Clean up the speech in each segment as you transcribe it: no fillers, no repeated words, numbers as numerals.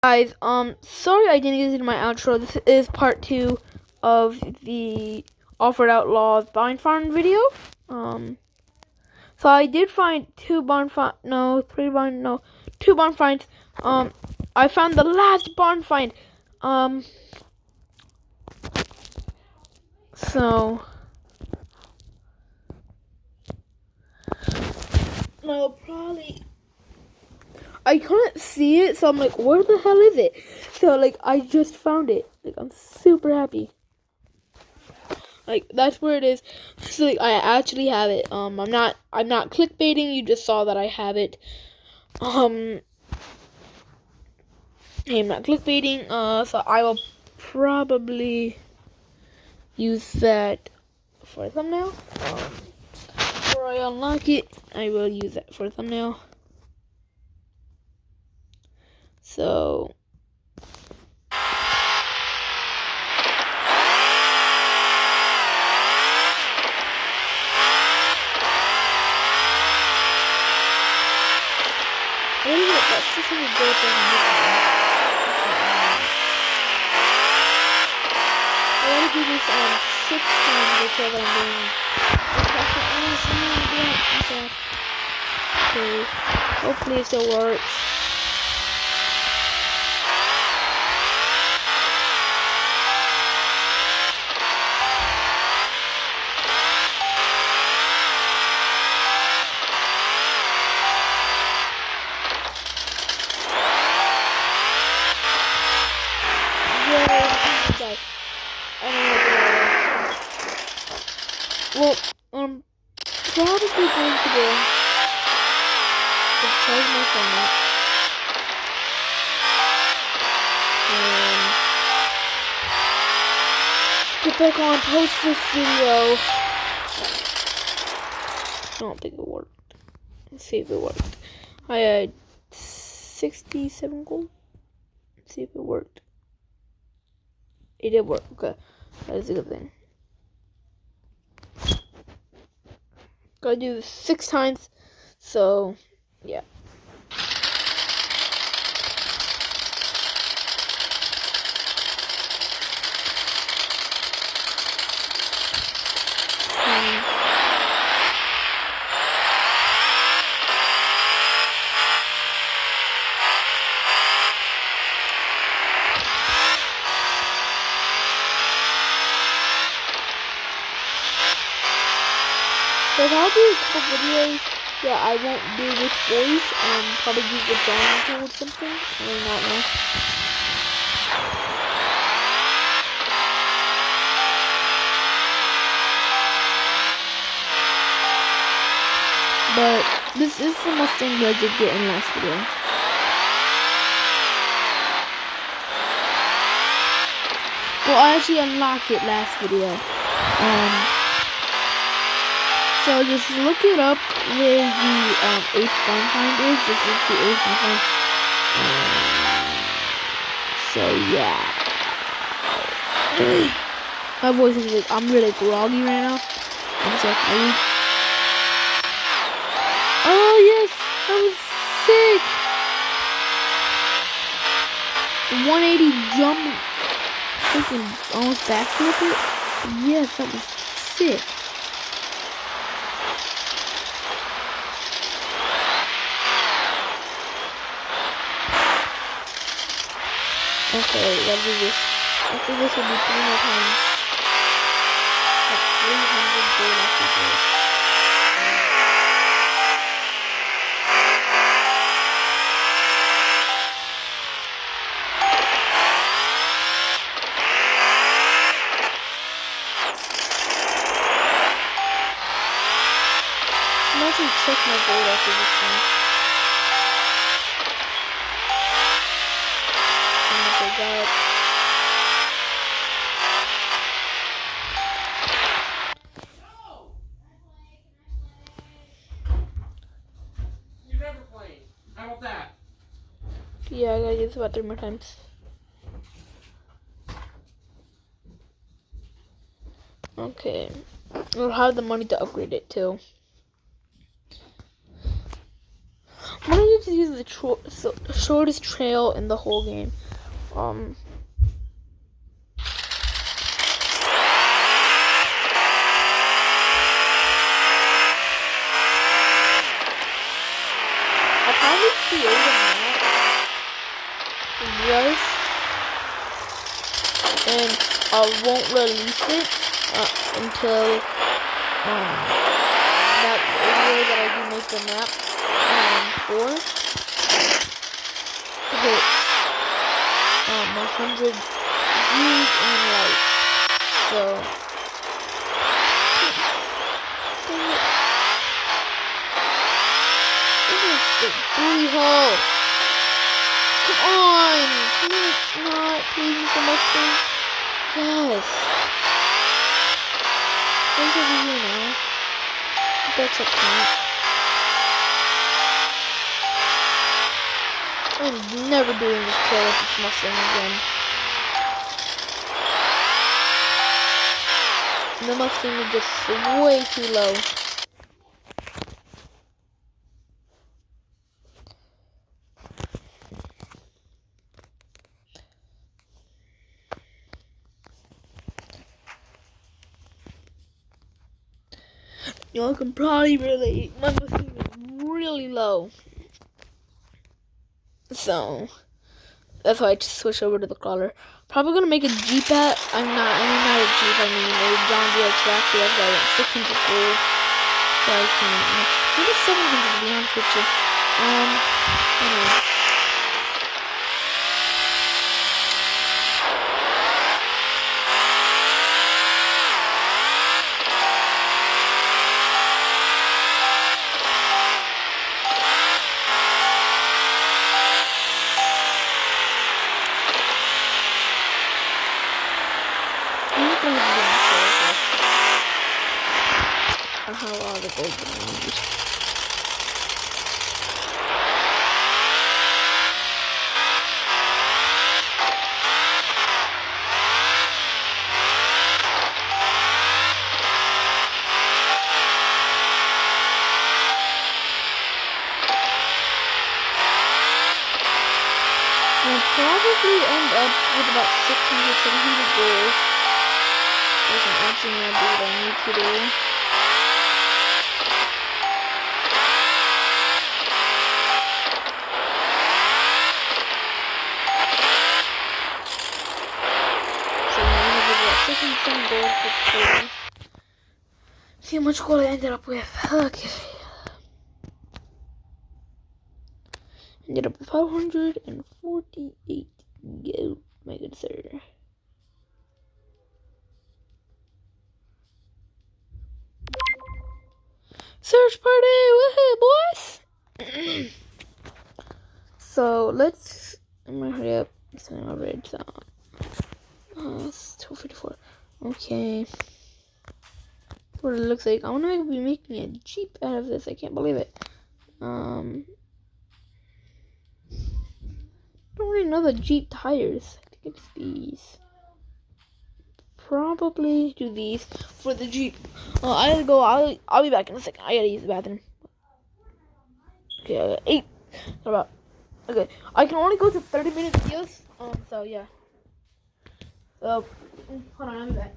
Guys, sorry I didn't get into my outro. This is part 2 of the Offroad Outlaws barn find video. So I did find two barn finds. I found the last barn find. So no, probably. I couldn't see it, so I'm like, where the hell is it? So like, I just found it. Like, I'm super happy. Like, that's where it is. So like, I actually have it. I'm not clickbaiting. You just saw that I have it. I'm not clickbaiting. So I will probably use that for a thumbnail. Before I unlock it, I will use that for a thumbnail. So I don't know if that's just gonna go for I want to do this 6 times until I'm doing. Okay, hopefully it still works. Well, probably going to do is charge my phone up and get back on, post this video. I don't think it worked. Let's see if it worked. I had 67 gold. Let's see if it worked. It did work. Okay, that is a good thing. Gotta do this 6 times, so yeah. So I'll do a couple videos that I won't do with voice, probably use the drawing tool or something, I do not know. But this is the Mustang that I did get in last video. Well, I actually unlocked it last video. So just look it up where the 8th barn find is. This is the 8th barn find. So yeah. My voice is like, I'm really groggy right now. I'm so tired. Oh yes, that was sick. 180 jump, freaking almost backflip it. Yes, that was sick. Okay, let's do this. I think this will be 3 more times. Like 300 gold after this. I'm actually check my gold after this one. Got You never played. How about that? Yeah, I gotta do this about 3 more times. Okay. We'll have the money to upgrade it too. I'm gonna just use the shortest trail in the whole game. I probably created a map for you guys, and I won't release it until that video that I do make the map for to hit 100 views and likes. So booty hole. Come on! Can you not please Mr. Mustang? Yes. There's over here now. That's a point. I'm never doing this trail with this Mustang again. The Mustang is just way too low. Y'all can probably relate. My Mustang is really low. So that's why I just switched over to the crawler. Probably gonna make a Jeep at. I mean not a Jeep, I mean a John Deere tractor. That's why I got 600 gold. So I can maybe 700 to be honest with you. Anyway. How a lot of gold bananas. I'll probably end up with about 600, 700 gold. There's an action I'll do what I need to do. Some gold for 30. See how much gold I ended up with. Okay. Ended up with 548 gold, my good sir. Search party! Woohoo, boys! So let's. I'm gonna hurry up. So I'm ready to. It's 12:54. Okay. That's what it looks like. I want to be making a Jeep out of this. I can't believe it. Don't really know the Jeep tires. I think it's these. Probably do these for the Jeep. I gotta go. I'll be back in a second. I gotta use the bathroom. Okay, I got 8. What about? Okay, I can only go to 30-minute videos. So yeah. So hold on, I'll be back.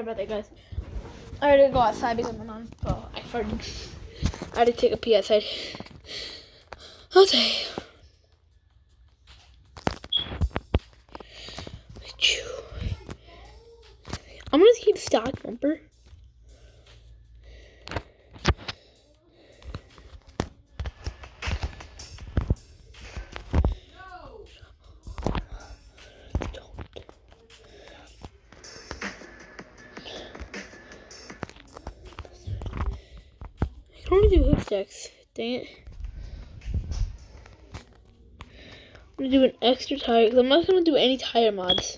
about that, guys. I had to go outside because my mom. Oh, I farted. I had to take a pee outside. Okay. I'm gonna keep stock bumper. I can only do hoop stacks. Dang it. I'm gonna do an extra tire because I'm not gonna do any tire mods.